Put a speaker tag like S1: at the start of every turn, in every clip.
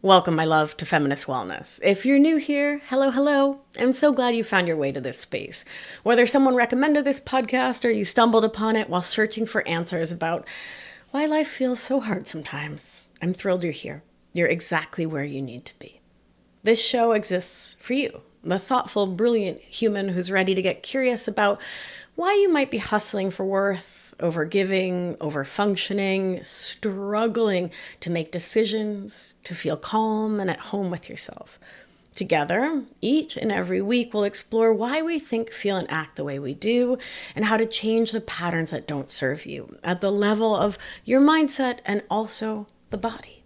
S1: Welcome, my love, to Feminist Wellness. If you're new here, hello. I'm so glad you found your way to this space. Whether someone recommended this podcast or you stumbled upon it while searching for answers about why life feels so hard sometimes, I'm thrilled you're here. You're exactly where you need to be. This show exists for you, the thoughtful, brilliant human who's ready to get curious about why you might be hustling for worth, overgiving, overfunctioning, struggling to make decisions, to feel calm and at home with yourself. Together, each and every week, we'll explore why we think, feel, and act the way we do, and how to change the patterns that don't serve you at the level of your mindset and also the body.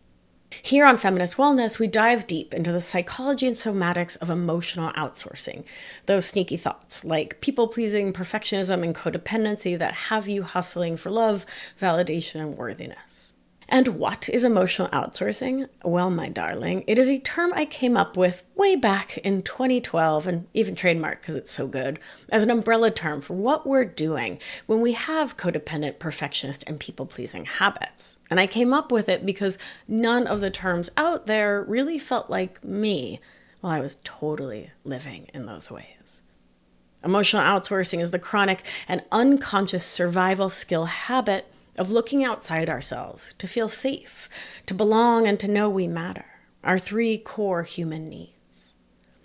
S1: Here on Feminist Wellness, we dive deep into the psychology and somatics of emotional outsourcing, those sneaky thoughts like people-pleasing, perfectionism, and codependency that have you hustling for love, validation, and worthiness. And what is emotional outsourcing? Well, my darling, it is a term I came up with way back in 2012 and even trademarked because it's so good as an umbrella term for what we're doing when we have codependent, perfectionist, and people-pleasing habits. And I came up with it because none of the terms out there really felt like me while I was totally living in those ways. Emotional outsourcing is the chronic and unconscious survival skill habit of looking outside ourselves to feel safe, to belong, and to know we matter, our three core human needs.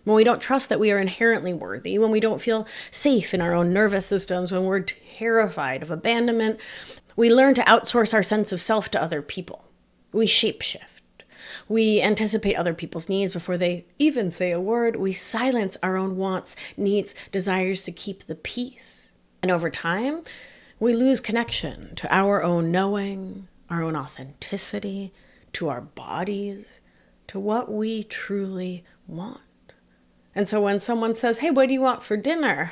S1: When we don't trust that we are inherently worthy, when we don't feel safe in our own nervous systems, when we're terrified of abandonment, we learn to outsource our sense of self to other people. We shapeshift. We anticipate other people's needs before they even say a word. We silence our own wants, needs, desires to keep the peace. And over time, we lose connection to our own knowing, our own authenticity, to our bodies, to what we truly want. And so when someone says, hey, what do you want for dinner?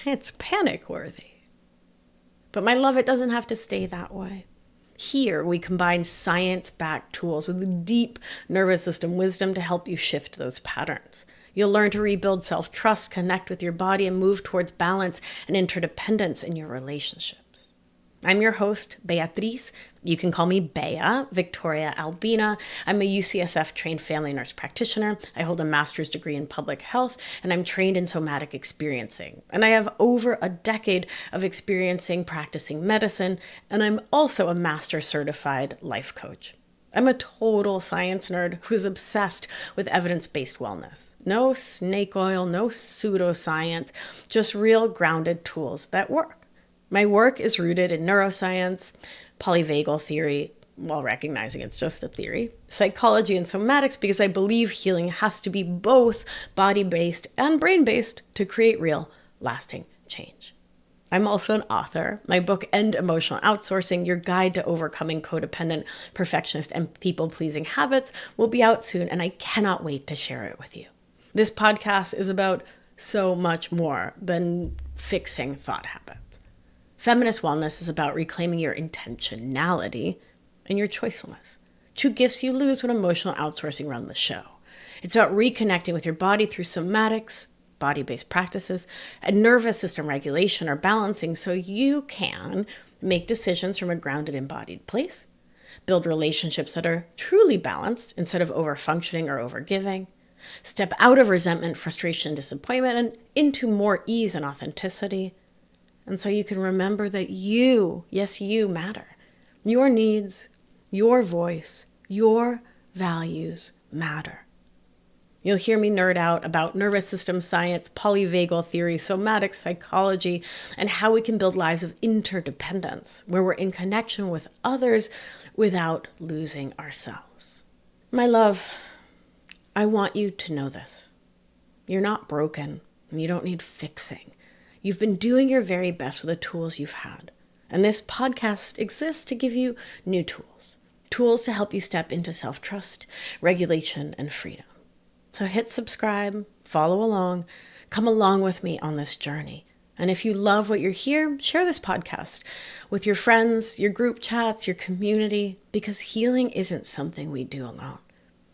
S1: It's panic-worthy. But my love, it doesn't have to stay that way. Here, we combine science-backed tools with deep nervous system wisdom to help you shift those patterns. You'll learn to rebuild self-trust, connect with your body, and move towards balance and interdependence in your relationships. I'm your host, Beatriz. You can call me Bea, Victoria Albina. I'm a UCSF-trained family nurse practitioner. I hold a master's degree in public health, and I'm trained in somatic experiencing. And I have over a decade of experiencing practicing medicine, and I'm also a master certified life coach. I'm a total science nerd who's obsessed with evidence-based wellness. No snake oil, no pseudoscience, just real grounded tools that work. My work is rooted in neuroscience, polyvagal theory, while recognizing it's just a theory, psychology, and somatics, because I believe healing has to be both body-based and brain-based to create real, lasting change. I'm also an author. My book, End Emotional Outsourcing, Your Guide to Overcoming Codependent, Perfectionist, and People-Pleasing Habits, will be out soon, and I cannot wait to share it with you. This podcast is about so much more than fixing thought habits. Feminist Wellness is about reclaiming your intentionality and your choicefulness. Two gifts you lose when emotional outsourcing runs the show. It's about reconnecting with your body through somatics, body-based practices, and nervous system regulation or balancing so you can make decisions from a grounded, embodied place, build relationships that are truly balanced instead of over-functioning or over-giving, step out of resentment, frustration, and disappointment and into more ease and authenticity. And so you can remember that you, yes, you matter. Your needs, your voice, your values matter. You'll hear me nerd out about nervous system science, polyvagal theory, somatic psychology, and how we can build lives of interdependence, where we're in connection with others without losing ourselves. My love, I want you to know this. You're not broken, and you don't need fixing. You've been doing your very best with the tools you've had. And this podcast exists to give you new tools. Tools to help you step into self-trust, regulation, and freedom. So hit subscribe, follow along, come along with me on this journey. And if you love what you're here, share this podcast with your friends, your group chats, your community, because healing isn't something we do alone.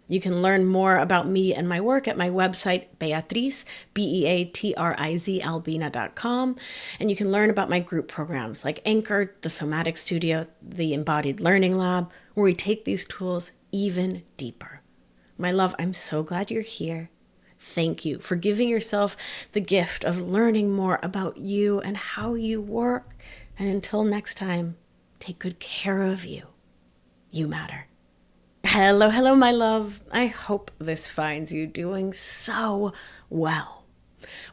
S1: You can learn more about me and my work at my website, Beatriz, Beatriz, Albina.com. And you can learn about my group programs like Anchor, the Somatic Studio, the Embodied Learning Lab, where we take these tools even deeper. My love, I'm so glad you're here. Thank you for giving yourself the gift of learning more about you and how you work. And until next time, take good care of you. You matter. Hello, hello, my love. I hope this finds you doing so well.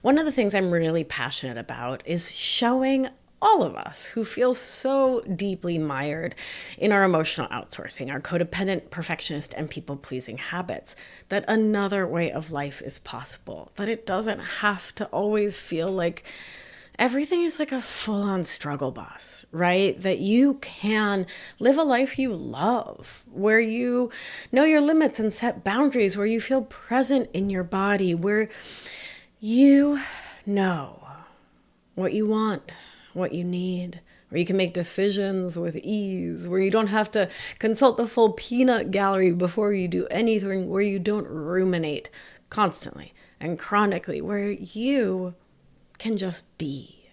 S1: One of the things I'm really passionate about is showing all of us who feel so deeply mired in our emotional outsourcing, our codependent, perfectionist, and people pleasing habits, that another way of life is possible, that it doesn't have to always feel like everything is like a full-on struggle bus, right? That you can live a life you love, where you know your limits and set boundaries, where you feel present in your body, where you know what you want, what you need, where you can make decisions with ease, where you don't have to consult the full peanut gallery before you do anything, where you don't ruminate constantly and chronically, where you can just be,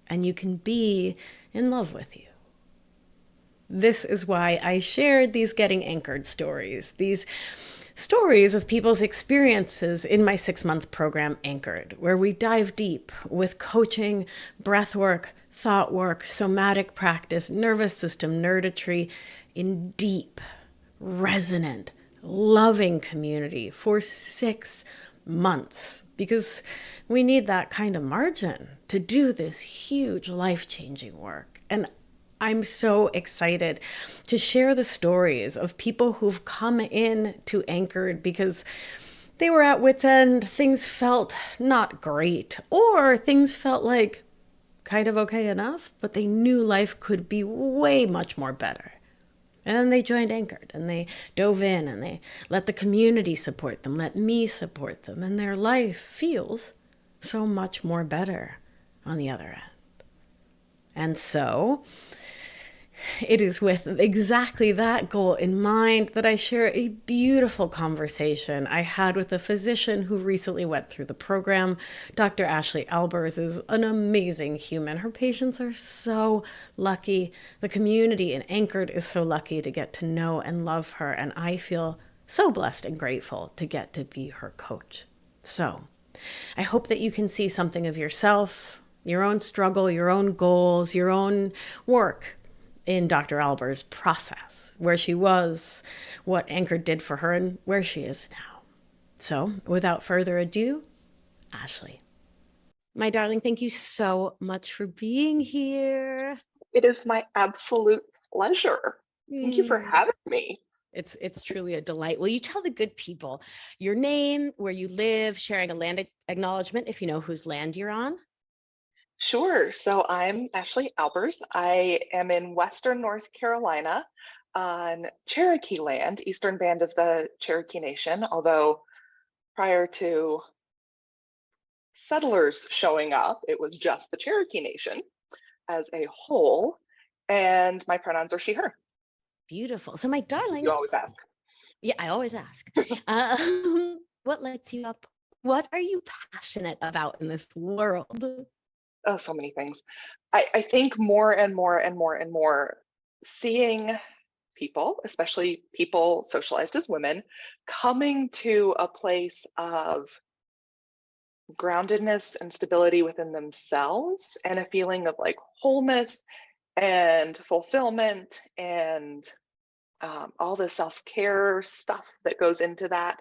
S1: and you can be in love with you. This is why I shared these Getting Anchored stories, these stories of people's experiences in my 6-month program, Anchored, where we dive deep with coaching, breath work, thought work, somatic practice, nervous system nerditry, in deep, resonant, loving community for 6 months, because we need that kind of margin to do this huge life-changing work. And I'm so excited to share the stories of people who've come in to Anchored because they were at wit's end, things felt not great, or things felt like kind of okay enough, but they knew life could be way much more better. And then they joined Anchored and they dove in and they let the community support them, let me support them, and their life feels so much more better on the other end. And so it is with exactly that goal in mind that I share a beautiful conversation I had with a physician who recently went through the program. Dr. Ashley Albers is an amazing human. Her patients are so lucky. The community in Anchored is so lucky to get to know and love her, and I feel so blessed and grateful to get to be her coach. So I hope that you can see something of yourself, your own struggle, your own goals, your own work in Dr. Albers' process, where she was, what Anchored did for her, and where she is now. So without further ado, Ashley. My darling, thank you so much for being here.
S2: It is my absolute pleasure. Thank you for having me.
S1: It's truly a delight. Will you tell the good people your name, where you live, sharing a land acknowledgement if you know whose land you're on?
S2: Sure. So I'm Ashley Albers. I am in Western North Carolina on Cherokee land, Eastern Band of the Cherokee Nation, although prior to settlers showing up, it was just the Cherokee Nation as a whole. And my pronouns are she, her.
S1: Beautiful. So my darling,
S2: You always ask.
S1: yeah, I always ask, what lights you up? What are you passionate about in this world?
S2: Oh, so many things. I think more and more and more and more seeing people, especially people socialized as women, coming to a place of groundedness and stability within themselves and a feeling of like wholeness and fulfillment and all the self-care stuff that goes into that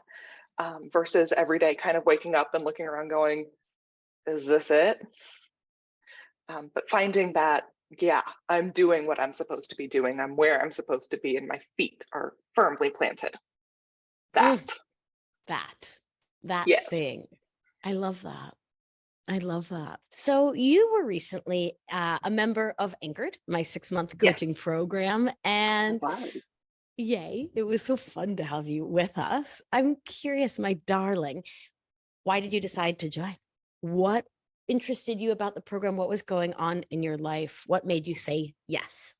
S2: versus every day kind of waking up and looking around going, is this it? But finding that, yeah, I'm doing what I'm supposed to be doing. I'm where I'm supposed to be and my feet are firmly planted. That.
S1: That
S2: Yes.
S1: thing. I love that. I love that. So you were recently a member of Anchored, my 6-month
S2: Yes.
S1: coaching program, and
S2: Wow.
S1: yay, it was so fun to have you with us. I'm curious, my darling, why did you decide to join? What interested you about the program? What was going on in your life? What made you say yes?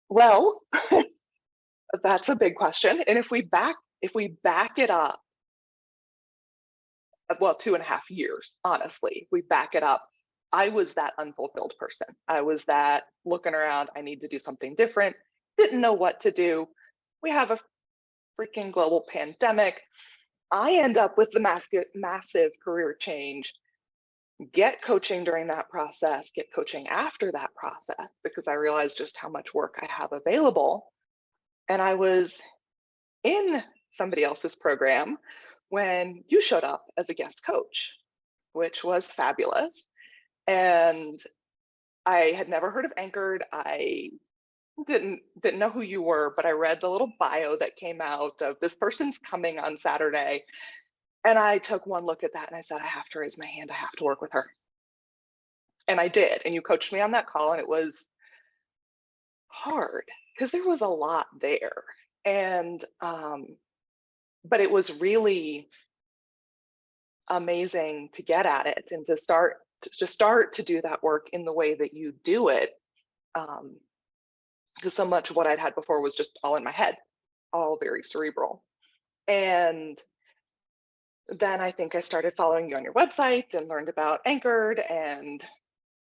S2: Well, that's a big question. And if we back it up, well, 2.5 years, honestly, we back it up. I was that unfulfilled person. I was that looking around, I need to do something different, didn't know what to do. We have freaking global pandemic. I end up with the massive career change, get coaching during that process, get coaching after that process, because I realized just how much work I have available. And I was in somebody else's program when you showed up as a guest coach, which was fabulous. And I had never heard of Anchored. I didn't know who you were, but I read the little bio that came out of this person's coming on Saturday. And I took one look at that and I said, I have to raise my hand. I have to work with her. And I did. And you coached me on that call, and it was hard because there was a lot there. And but it was really amazing to get at it and to start to do that work in the way that you do it. Because so much of what I'd had before was just all in my head, all very cerebral. And then I think I started following you on your website and learned about Anchored and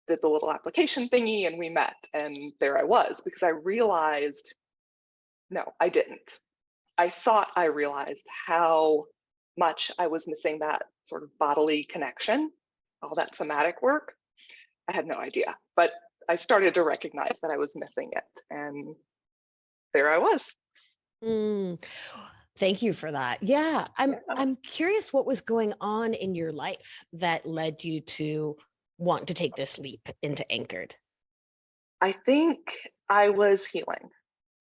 S2: did the little application thingy, and we met. And there I was, because I realized, no, I didn't. I thought I realized how much I was missing that sort of bodily connection, all that somatic work. I had no idea, but I started to recognize that I was missing it. And there I was.
S1: Mm. Thank you for that. Yeah, I'm curious what was going on in your life that led you to want to take this leap into Anchored.
S2: I think I was healing.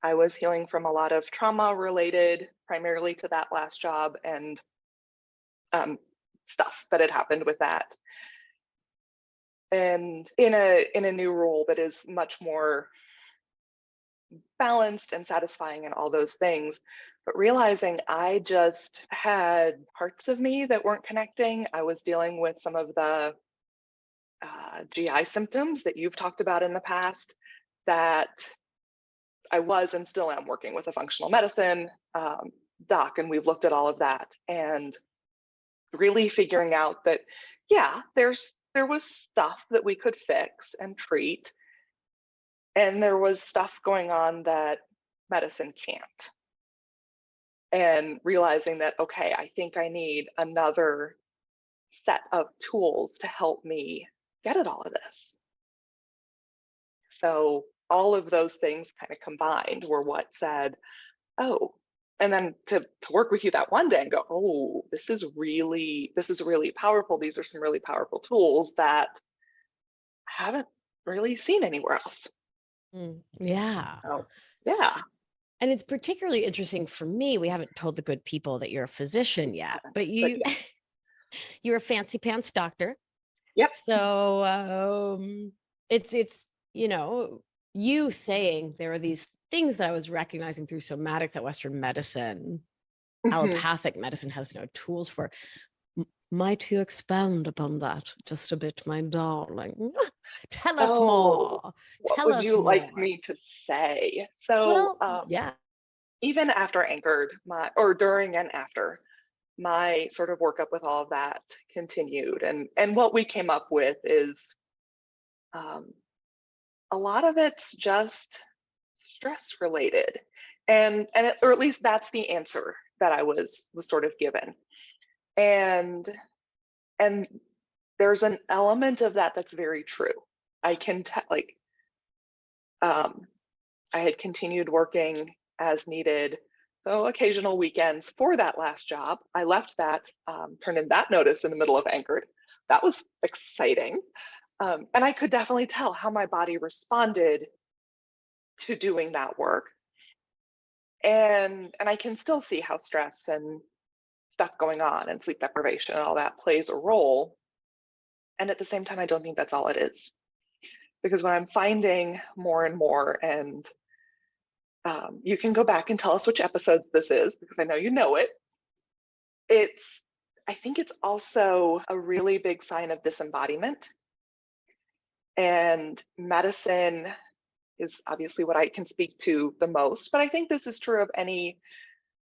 S2: I was healing from a lot of trauma related primarily to that last job, and stuff that had happened with that. And in a new role that is much more balanced and satisfying and all those things, but realizing I just had parts of me that weren't connecting. I was dealing with some of the GI symptoms that you've talked about in the past, that I was and still am working with a functional medicine doc, and we've looked at all of that and really figuring out that, yeah, there was stuff that we could fix and treat, and there was stuff going on that medicine can't. And realizing that, okay, I think I need another set of tools to help me get at all of this. So all of those things kind of combined were what said, oh, and then to work with you that one day and go, oh, this is really powerful. These are some really powerful tools that I haven't really seen anywhere else.
S1: Yeah.
S2: So, yeah.
S1: And it's particularly interesting for me. We haven't told the good people that you're a physician yet, but
S2: yeah.
S1: you're a fancy pants doctor.
S2: Yep.
S1: So it's you saying there are these things that I was recognizing through somatics that Western medicine, allopathic medicine has no tools for. Might you expound upon that just a bit, my darling? Tell us more.
S2: What would you like me to say? So,
S1: yeah.
S2: Even after Anchored, during and after, my sort of workup with all of that continued, and what we came up with is a lot of it's just stress related, or at least that's the answer that I was sort of given, and there's an element of that that's very true. I can tell, I had continued working as needed, so occasional weekends for that last job. I left that, turned in that notice in the middle of Anchored. That was exciting. And I could definitely tell how my body responded to doing that work. And I can still see how stress and stuff going on and sleep deprivation and all that plays a role. And at the same time, I don't think that's all it is. Because when I'm finding more and more, and you can go back and tell us which episodes this is, because I know you know it. I think it's also a really big sign of disembodiment. And medicine is obviously what I can speak to the most, but I think this is true of any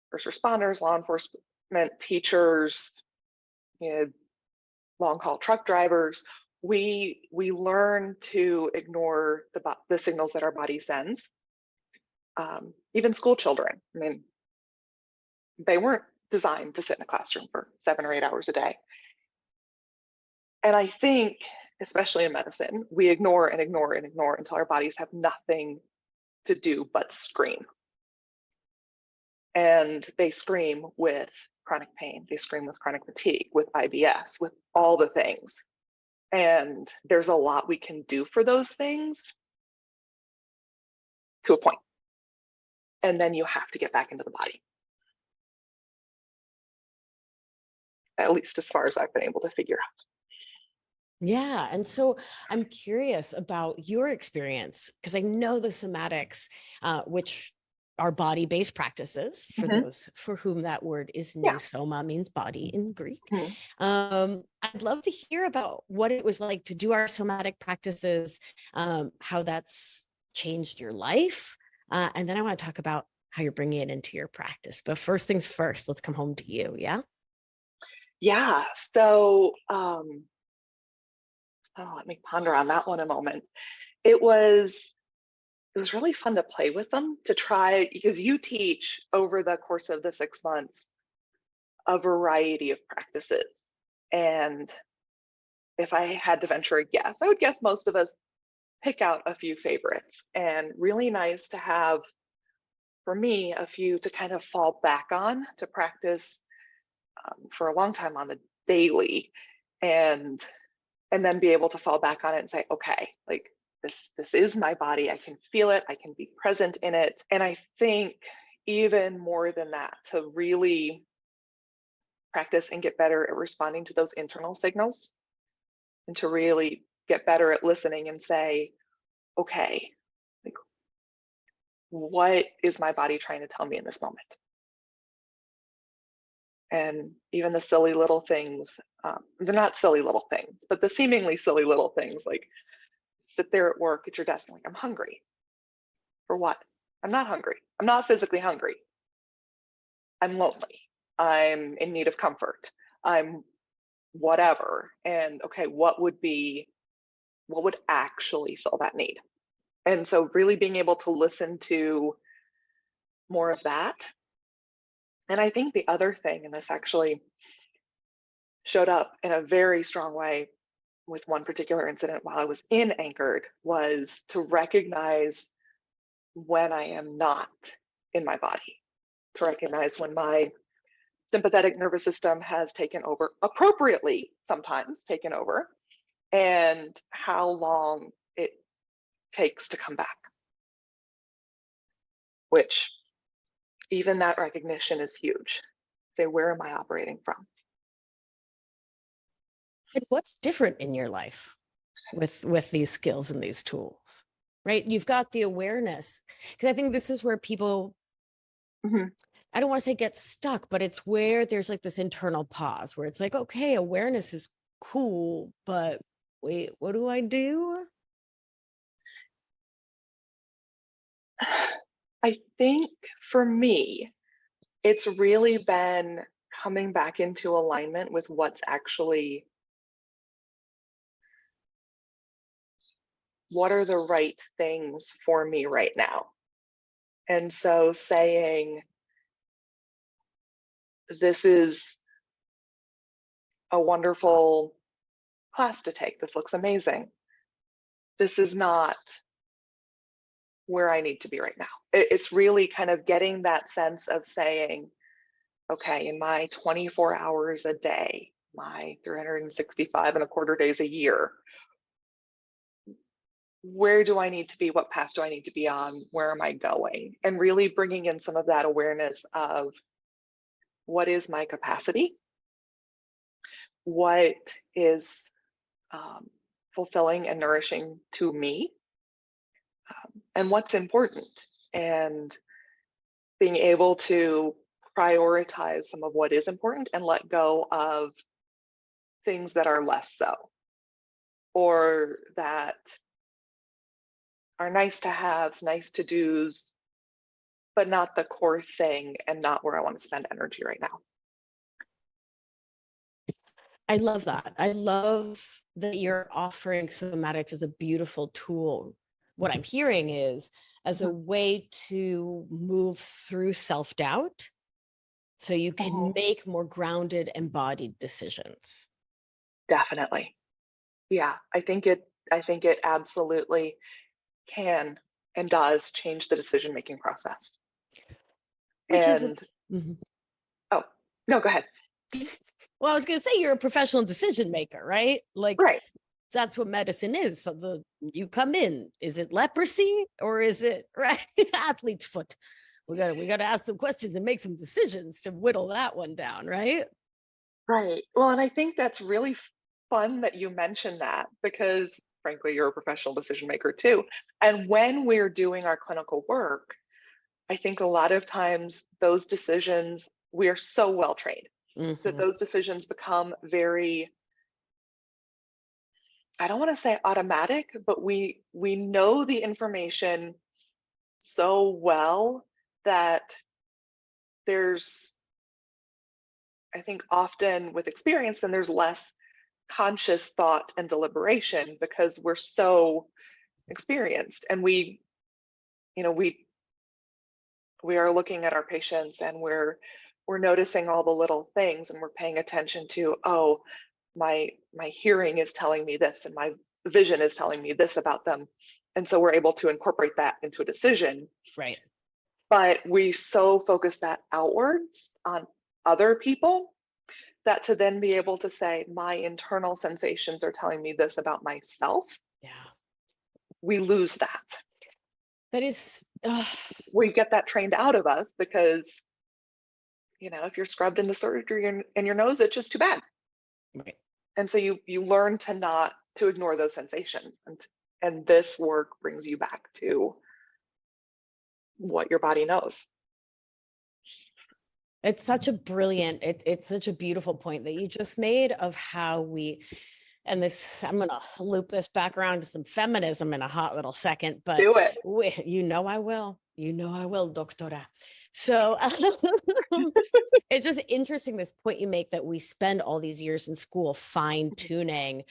S2: first responders, law enforcement, teachers, long haul truck drivers. We learn to ignore the signals that our body sends. Even school children. I mean, They weren't designed to sit in a classroom for 7 or 8 hours a day. And I think, especially in medicine, we ignore and ignore and ignore until our bodies have nothing to do but scream. And they scream with chronic pain, they scream with chronic fatigue, with IBS, with all the things. And there's a lot we can do for those things to a point. And then you have to get back into the body. At least as far as I've been able to figure out.
S1: Yeah. And so I'm curious about your experience, because I know the somatics, which are body-based practices for those for whom that word is new.
S2: Yeah.
S1: Soma means body in Greek.
S2: Mm-hmm.
S1: I'd love to hear about what it was like to do our somatic practices, how that's changed your life. And then I want to talk about how you're bringing it into your practice. But first things first, let's come home to you. Yeah.
S2: Yeah. So let me ponder on that one a moment. It was really fun to play with them, to try, because you teach over the course of the 6 months a variety of practices. And if I had to venture a guess, I would guess most of us pick out a few favorites, and really nice to have, for me, a few to kind of fall back on to practice for a long time on the daily, and then be able to fall back on it and say, okay, like this is my body. I can feel it. I can be present in it. And I think even more than that, to really practice and get better at responding to those internal signals, and to really get better at listening and say, okay, like, what is my body trying to tell me in this moment? And even the silly little things, they're not silly little things, but the seemingly silly little things, like sit there at work at your desk and like, I'm hungry. For what? I'm not hungry. I'm not physically hungry. I'm lonely. I'm in need of comfort. I'm whatever. And okay, what would actually fill that need? And so really being able to listen to more of that. And I think the other thing, and this actually showed up in a very strong way with one particular incident while I was in Anchored, was to recognize when I am not in my body, to recognize when my sympathetic nervous system has taken over, appropriately sometimes taken over, and how long it takes to come back. Which even that recognition is huge. Say, where am I operating from?
S1: And what's different in your life with these skills and these tools, right? You've got the awareness, because I think this is where people, I don't want to say get stuck, but it's where there's like this internal pause where it's like, okay, awareness is cool, but wait, what do I do?
S2: I think for me, it's really been coming back into alignment with what's actually, what are the right things for me right now? And so saying, this is a wonderful class to take. This looks amazing. This is not where I need to be right now. It's really kind of getting that sense of saying, okay, in my 24 hours a day, my 365 and a quarter days a year, where do I need to be? What path do I need to be on? Where am I going? And really bringing in some of that awareness of what is my capacity? What is fulfilling and nourishing to me? And what's important? And being able to prioritize some of what is important and let go of things that are less so, or that are nice to haves, nice to do's, but not the core thing and not where I want to spend energy right now.
S1: I love that. I love that you're offering somatics as a beautiful tool. What I'm hearing is as a way to move through self-doubt so you can make more grounded, embodied decisions.
S2: Definitely. Yeah, I think it absolutely can and does change the decision-making process.
S1: Which is
S2: And
S1: Mhm.
S2: oh, no, go ahead.
S1: Well, I was going to say you're a professional decision maker, right? Like
S2: Right.
S1: that's what medicine is. So you come in, is it leprosy or is it right athlete's foot? We gotta ask some questions and make some decisions to whittle that one down, right?
S2: Right. Well, and I think that's really fun that you mentioned that because frankly, you're a professional decision maker too. And when we're doing our clinical work, I think a lot of times those decisions, we are so well trained that
S1: Hmm.
S2: those decisions become very, I don't want to say automatic, but we know the information so well that there's, I think often with experience, then there's less conscious thought and deliberation because we're so experienced and we are looking at our patients and we're noticing all the little things and we're paying attention to, oh, my hearing is telling me this and my vision is telling me this about them, and so we're able to incorporate that into a decision.
S1: Right.
S2: But we so focus that outwards on other people that to then be able to say my internal sensations are telling me this about myself,
S1: Yeah.
S2: we lose that.
S1: That is,
S2: We get that trained out of us because if you're scrubbed into surgery in your nose, it's just too bad.
S1: right.
S2: And so you learn to ignore those sensations, and this work brings you back to what your body knows.
S1: It's such a brilliant, it's such a beautiful point that you just made of how and this, I'm going to loop this back around to some feminism in a hot little second, but
S2: Do it.
S1: I will, doctora. So it's just interesting, this point you make that we spend all these years in school fine tuning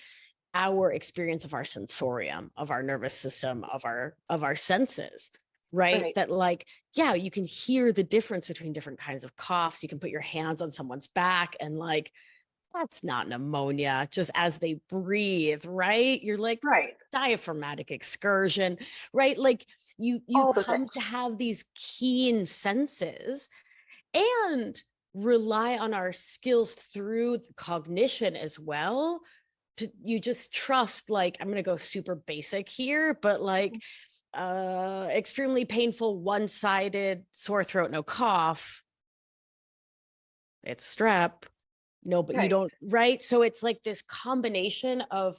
S1: our experience of our sensorium, of our nervous system, of our senses, right?
S2: Right.
S1: That like, yeah, you can hear the difference between different kinds of coughs. You can put your hands on someone's back and like, that's not pneumonia, just as they breathe, right? You're like,
S2: Right.
S1: diaphragmatic excursion, right? Like you
S2: All the
S1: come
S2: things.
S1: to have these keen senses and rely on our skills through the cognition as well. You just trust, like, I'm gonna go super basic here, but like extremely painful one-sided sore throat, no cough, it's strep. No, but you
S2: Right.
S1: don't, right? So it's like this combination of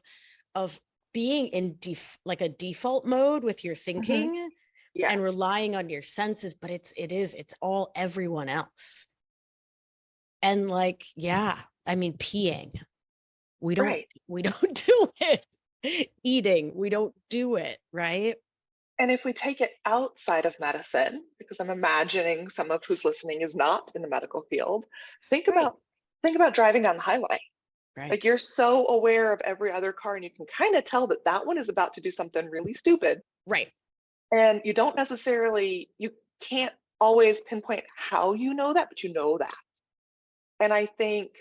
S1: being in like a default mode with your
S2: Hmm.
S1: thinking
S2: Yeah.
S1: and relying on your senses, but it's all everyone else. And like, yeah, I mean, peeing, we don't
S2: Right.
S1: we don't do it. Eating, we don't do it, right?
S2: And if we take it outside of medicine, because I'm imagining some of who's listening is not in the medical field, think
S1: Right,
S2: about think about driving down the highway.
S1: right,
S2: Like you're so aware of every other car and you can kind of tell that that one is about to do something really stupid.
S1: right.
S2: And you can't always pinpoint how you know that, but you know that. And I think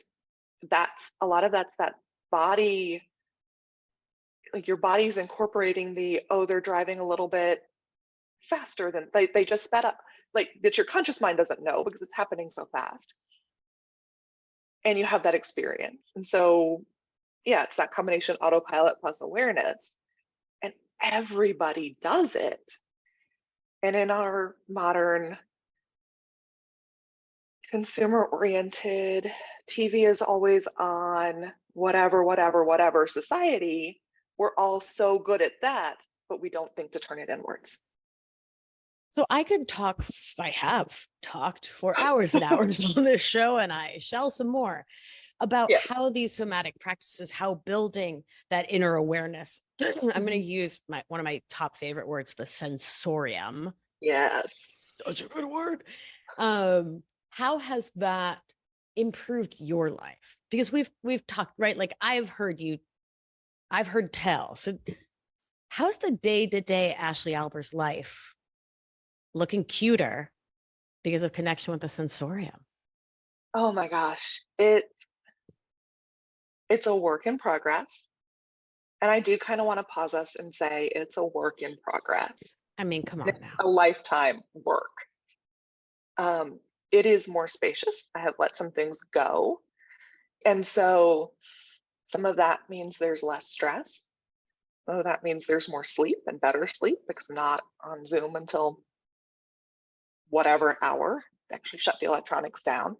S2: that's a lot of that's that body, like your body's incorporating oh, they're driving a little bit faster than they just sped up. Like that your conscious mind doesn't know because it's happening so fast. And you have that experience. And so, yeah, it's that combination autopilot plus awareness. And everybody does it. And in our modern consumer oriented, TV is always on, whatever society, we're all so good at that, but we don't think to turn it inwards.
S1: So I have talked for hours and hours on this show, and I shall some more about
S2: Yes.
S1: how these somatic practices, how building that inner awareness. I'm going to
S2: Mhm.
S1: use one of my top favorite words, the sensorium.
S2: Yes.
S1: Such a good word. How has that improved your life? Because we've talked, right? Like I've heard tell. So how's the day-to-day Ashley Albers life looking cuter because of connection with the sensorium?
S2: Oh my gosh. It's a work in progress. And I do kind of want to pause us and say it's a work in progress.
S1: I mean, come
S2: It's
S1: on now.
S2: a lifetime work. It is more spacious. I have let some things go. And so some of that means there's less stress. Oh, that means there's more sleep and better sleep because I'm not on Zoom until whatever hour. Actually shut the electronics down.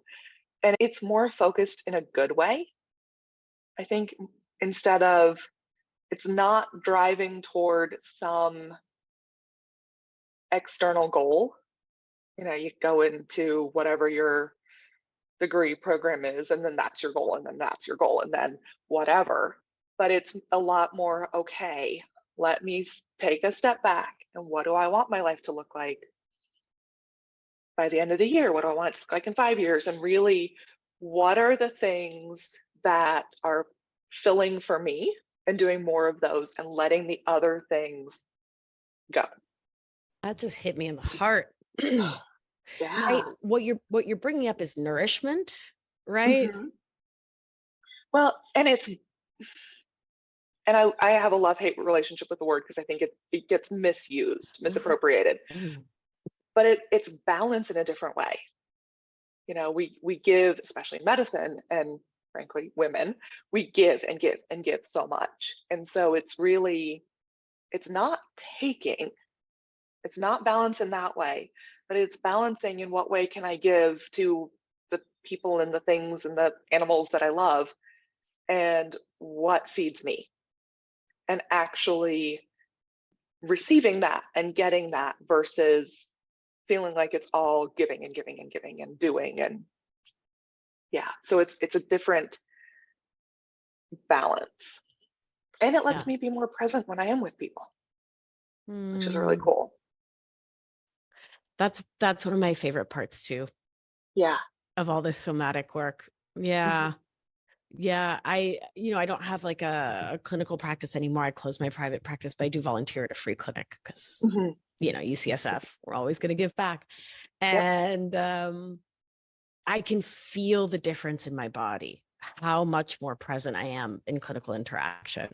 S2: And it's more focused in a good way. I think instead of it's not driving toward some external goal. You know, you go into whatever your degree program is, and then that's your goal, and then that's your goal, and then whatever. But it's a lot more okay. Let me take a step back. And what do I want my life to look like by the end of the year? What do I want it to look like in 5 years? And really, what are the things that are filling for me and doing more of those and letting the other things go?
S1: That just hit me in the heart. Right.
S2: Yeah.
S1: What you're bringing up is nourishment, right?
S2: Mhm. Well, I have a love-hate relationship with the word because I think it gets misused, misappropriated.
S1: Mm.
S2: But it's balance in a different way. You know, we give, especially in medicine and frankly women, we give and give and give so much. And so it's not taking, it's not balance in that way, but it's balancing in what way can I give to the people and the things and the animals that I love and what feeds me and actually receiving that and getting that versus feeling like it's all giving and giving and giving and doing. And yeah, so it's a different balance, and it lets
S1: Yeah.
S2: me be more present when I am with people, which is really
S1: Mm.
S2: cool.
S1: That's one of my favorite parts too
S2: Yeah.
S1: of all this somatic work. Yeah.
S2: Mhm.
S1: Yeah. I don't have like a clinical practice anymore. I closed my private practice, but I do volunteer at a free clinic because,
S2: Mhm.
S1: UCSF, we're always going to give back.
S2: Yep.
S1: And I can feel the difference in my body, how much more present I am in clinical interaction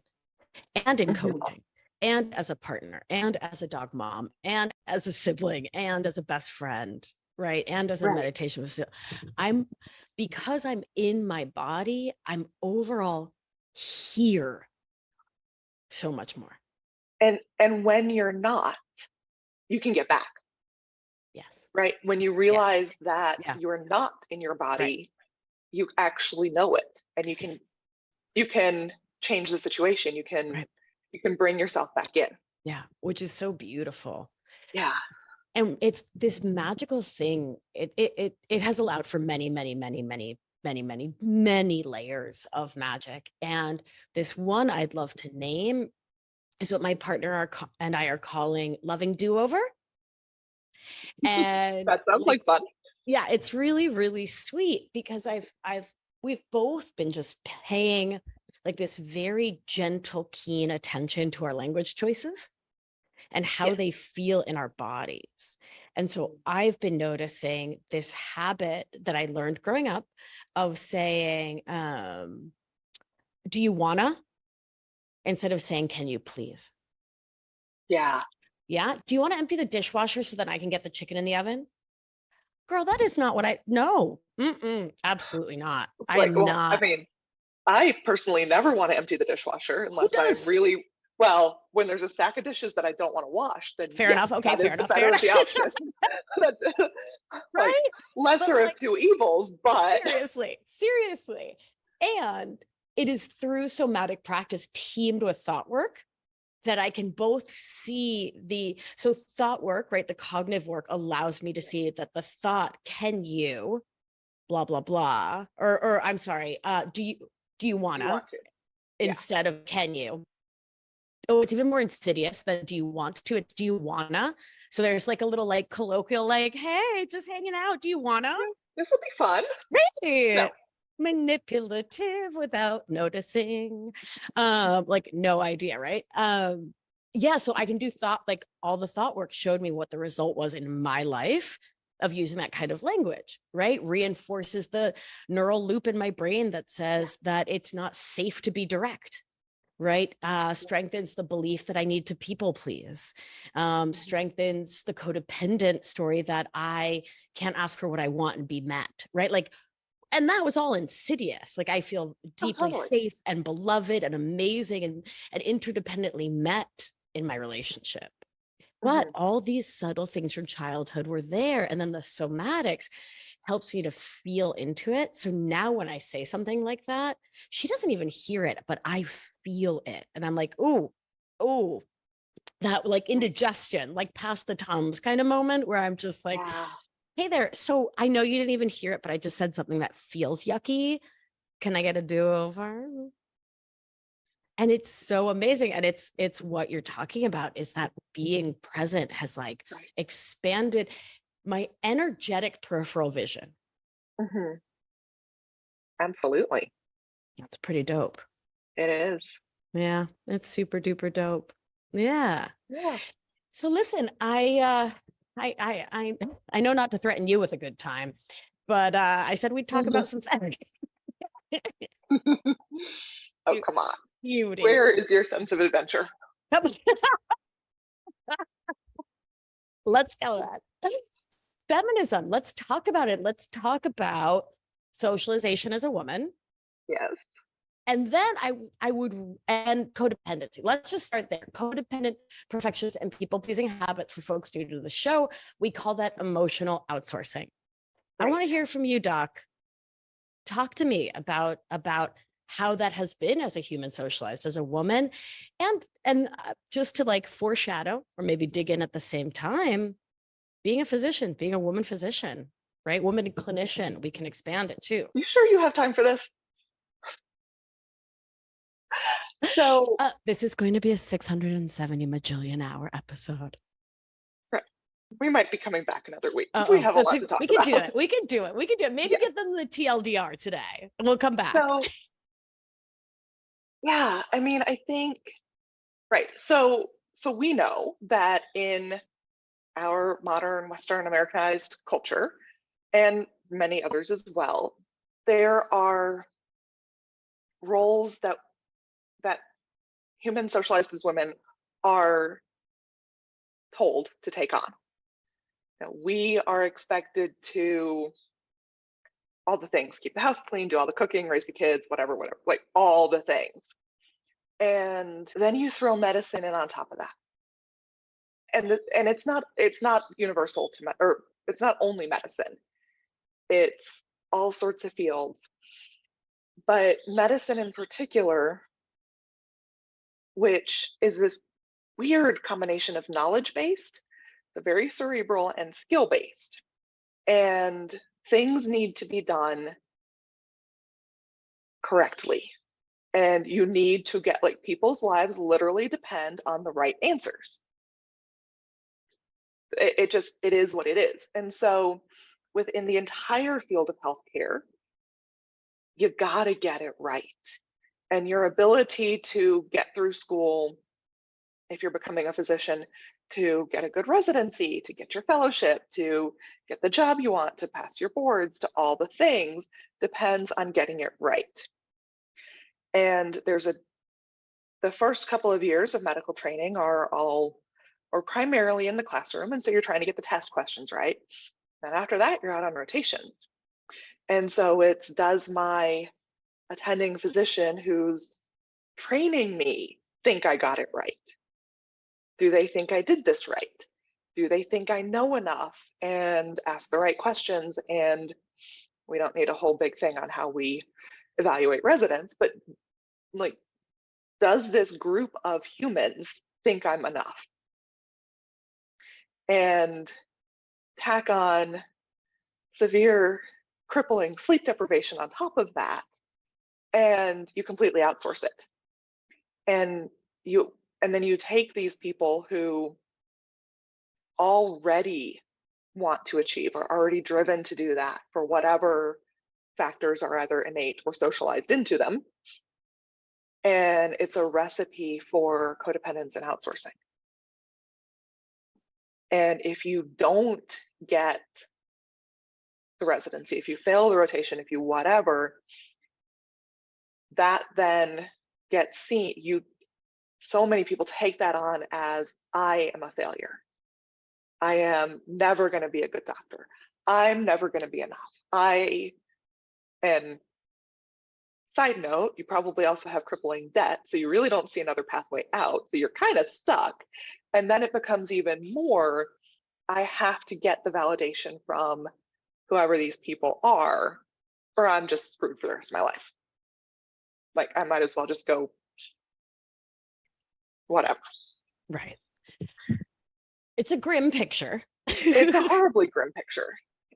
S1: and in
S2: Mhm.
S1: coaching and as a partner and as a dog mom and as a sibling and as a best friend, right? And as a
S2: Right.
S1: meditation facilitator. I'm because I'm in my body, I'm overall here so much more.
S2: And when you're not, you can get back,
S1: Yes.
S2: right? When you
S1: Yes.
S2: realize that
S1: Yeah.
S2: you're not in your
S1: Right.
S2: body, you actually know it, and you can change the situation.
S1: Right.
S2: You can bring yourself back in.
S1: Yeah. Which is so beautiful.
S2: Yeah.
S1: And it's this magical thing. It has allowed for many, many, many, many, many, many, many layers of magic. And this one I'd love to name is what my partner and I are calling loving do-over. And
S2: That sounds
S1: like,
S2: like fun.
S1: yeah, it's really, really sweet because we've both been just paying like this very gentle, keen attention to our language choices and how
S2: Yes.
S1: they feel in our bodies. And so I've been noticing this habit that I learned growing up of saying, do you wanna? Instead of saying, can you please?
S2: Yeah.
S1: Yeah. Do you want to empty the dishwasher so that I can get the chicken in the oven? Girl, that is not what no. Absolutely not. I
S2: Like,
S1: am
S2: well, I
S1: not.
S2: mean, I personally never want to empty the dishwasher
S1: Who
S2: unless I'm
S1: does?
S2: really well, when there's a stack of dishes that I don't want to wash, then
S1: Fair
S2: yes,
S1: enough. Okay,
S2: that is
S1: fair
S2: the
S1: enough. Fair
S2: better of
S1: enough.
S2: the option. Like
S1: Right? But
S2: lesser of
S1: like,
S2: two evils, but
S1: seriously. And it is through somatic practice teamed with thought work that I can both see so thought work, right? The cognitive work allows me to see that the thought, can you, blah, blah, blah, or I'm sorry, do you
S2: you
S1: wanna,
S2: want to. Yeah.
S1: instead of can you? Oh, it's even more insidious than do you want to? It's do you wanna? So there's like a little like colloquial, like, hey, just hanging out. Do you wanna?
S2: Yeah, this will be fun. No.
S1: Right. Manipulative without noticing. Like no idea, right? Yeah, so I can do thought, like all the thought work showed me what the result was in my life of using that kind of language, right? Reinforces the neural loop in my brain that says that it's not safe to be direct, right? Strengthens the belief that I need to people please, strengthens the codependent story that I can't ask for what I want and be met, right? Like, and that was all insidious. Like, I feel deeply safe and beloved and amazing and interdependently met in my relationship. But all these subtle things from childhood were there. And then the somatics helps me to feel into it. So now when I say something like that, she doesn't even hear it, but I feel it. And I'm like, oh, that like indigestion, like past the Tums kind of moment where I'm just like, hey there. So I know you didn't even hear it, but I just said something that feels yucky. Can I get a do-over? And it's so amazing. And it's what you're talking about, is that being present has like expanded my energetic peripheral vision.
S2: Absolutely.
S1: That's pretty dope.
S2: It is.
S1: Yeah, it's super duper dope. Yeah. So listen, I know not to threaten you with a good time, but I said we'd talk about some feminists.
S2: Oh, come on.
S1: Beauty.
S2: Where is your sense of adventure?
S1: Let's go that. Feminism. Let's talk about it. Let's talk about socialization as a woman.
S2: Yes.
S1: And then I would, and codependency. Let's just start there. Codependent perfectionist and people-pleasing habits for folks new to the show. We call that emotional outsourcing. I want to hear from you, Doc. Talk to me about how that has been as a human socialized as a woman, and just to like foreshadow or maybe dig in at the same time, being a physician, being a woman physician, right? Woman clinician, we can expand it too.
S2: You sure you have time for this? So
S1: this is going to be a 670 majillion hour episode.
S2: Right. We might be coming back another week. We have a lot to talk about.
S1: We can do it. Maybe get them the TLDR today and we'll come back.
S2: So, yeah, I mean, I think, right. So we know that in our modern Western Americanized culture, and many others as well, there are roles that humans socialized as women are told to take on. Now, we are expected to all the things, keep the house clean, do all the cooking, raise the kids, whatever, like all the things. And then you throw medicine in on top of that. And it's not universal to, or it's not only medicine. It's all sorts of fields. But medicine in particular, which is this weird combination of knowledge-based, the very cerebral, and skill-based. And things need to be done correctly. And you need to get, like, people's lives literally depend on the right answers. It is what it is. And so within the entire field of healthcare, you gotta get it right. And your ability to get through school, if you're becoming a physician, to get a good residency, to get your fellowship, to get the job you want, to pass your boards, to all the things, depends on getting it right. And the first couple of years of medical training are primarily in the classroom. And so you're trying to get the test questions right. And after that, you're out on rotations. And so it's, does my attending physician who's training me think I got it right? Do they think I did this right? Do they think I know enough and ask the right questions? And we don't need a whole big thing on how we evaluate residents, but like, does this group of humans think I'm enough? And tack on severe crippling sleep deprivation on top of that, and you completely outsource it. And then you take these people who already want to achieve, are already driven to do that for whatever factors are either innate or socialized into them. And it's a recipe for codependence and outsourcing. And if you don't get the residency, if you fail the rotation, if you whatever, that then gets seen. So many people take that on as, I am a failure. I am never going to be a good doctor. I'm never going to be enough. And side note, you probably also have crippling debt, so you really don't see another pathway out. So you're kind of stuck. And then it becomes even more, I have to get the validation from whoever these people are, or I'm just screwed for the rest of my life. Like, I might as well just go whatever.
S1: Right. It's a grim picture.
S2: It's a horribly grim picture.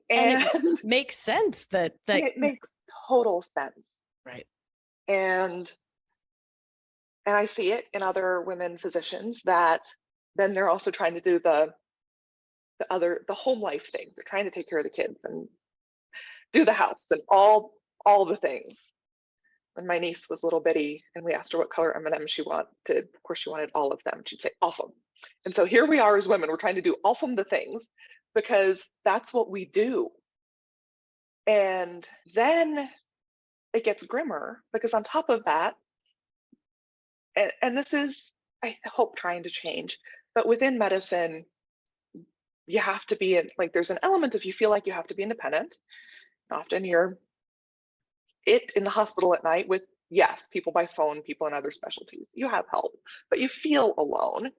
S1: And it makes sense that
S2: it makes total sense.
S1: Right.
S2: And I see it in other women physicians that then they're also trying to do the home life things. They're trying to take care of the kids and do the house and all the things. When my niece was little bitty and we asked her what color M&M she wanted, of course she wanted all of them. She'd say all of them. And so here we are as women, we're trying to do all of the things because that's what we do. And then it gets grimmer because on top of that, and this is, I hope, trying to change, but within medicine, you have to be like, there's an element of you feel like you have to be independent. Often you're in the hospital at night with, yes, people by phone, people in other specialties. You have help, but you feel alone.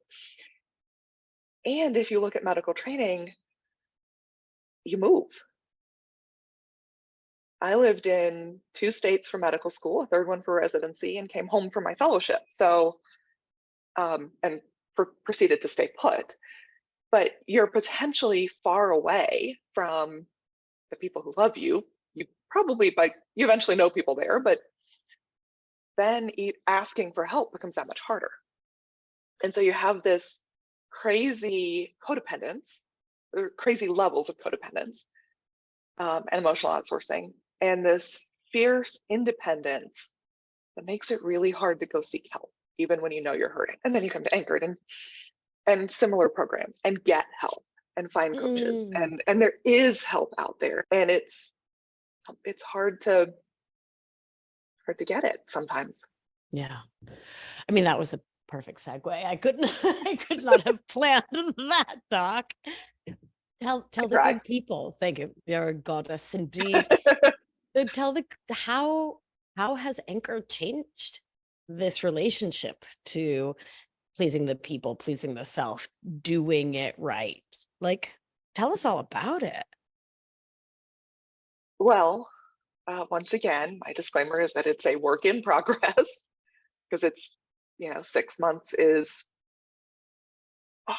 S2: And if you look at medical training, you move. I lived in 2 states for medical school, a third one for residency, and came home for my fellowship. So, and proceeded to stay put. But you're potentially far away from the people who love you. You probably, you eventually know people there, but then asking for help becomes that much harder. And so you have this crazy codependence, or crazy levels of codependence, and emotional outsourcing, and this fierce independence that makes it really hard to go seek help, even when you know you're hurting. And then you come to Anchored and similar programs and get help and find coaches. And there is help out there, and it's hard to get it sometimes.
S1: Yeah. I mean, that was a perfect segue. I could not have planned that, Doc. Tell the good people. Thank you. You're a goddess indeed. So tell how has Anchor changed this relationship to pleasing the people, pleasing the self, doing it right? Like, tell us all about it.
S2: Well, once again, my disclaimer is that it's a work in progress because it's, 6 months is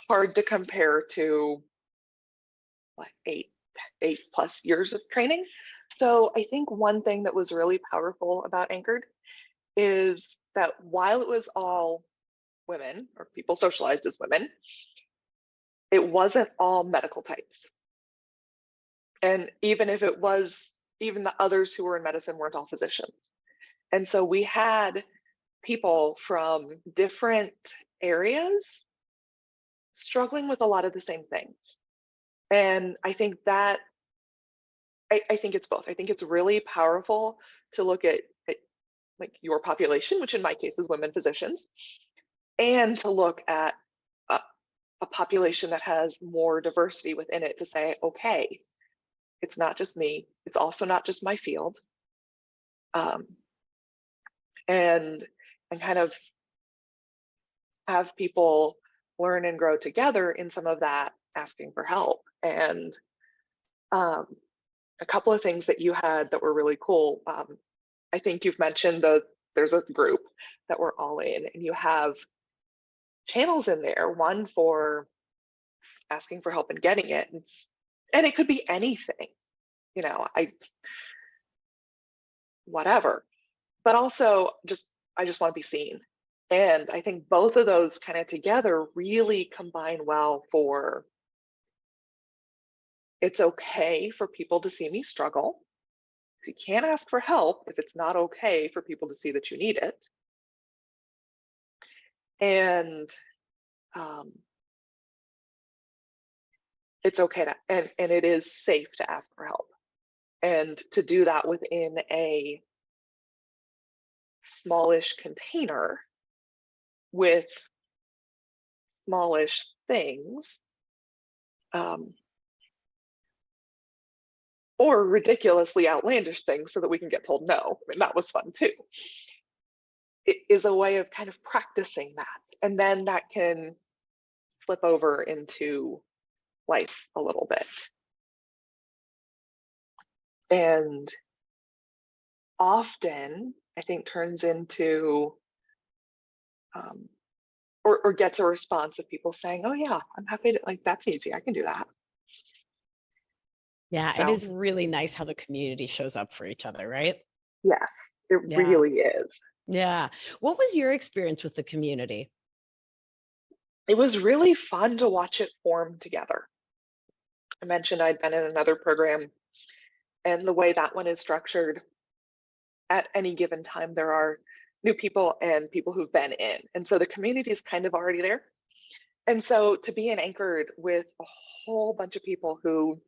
S2: hard to compare to like 8+ years of training. So I think one thing that was really powerful about Anchored is that while it was all women or people socialized as women, it wasn't all medical types. And even if it was, even the others who were in medicine weren't all physicians. And so we had people from different areas struggling with a lot of the same things. And I think that, I think it's both. I think it's really powerful to look at like your population, which in my case is women physicians, and to look at a population that has more diversity within it to say, okay, it's not just me, it's also not just my field. And kind of have people learn and grow together in some of that asking for help. And a couple of things that you had that were really cool. I think you've mentioned there's a group that we're all in, and you have channels in there, one for asking for help and getting it. And it could be anything, whatever, but also I just want to be seen. And I think both of those kind of together really combine well for, it's okay for people to see me struggle. You can't ask for help if it's not okay for people to see that you need it. And it's okay to, and it is safe to ask for help. And to do that within a smallish container with smallish things, or ridiculously outlandish things so that we can get told no. I mean, that was fun too. It is a way of kind of practicing that. And then that can slip over into life a little bit. And often, I think, turns into or gets a response of people saying, oh yeah, I'm happy to, like, that's easy, I can do that.
S1: Yeah, it
S2: So
S1: is really nice how the community shows up for each other, right?
S2: yes, it
S1: Yeah.
S2: really is.
S1: Yeah. What was your experience with the community?
S2: It was really fun to watch it form together. I mentioned I'd been in another program, and the way that one is structured, at any given time, there are new people and people who've been in. And so the community is kind of already there. And so to be anchored with a whole bunch of people who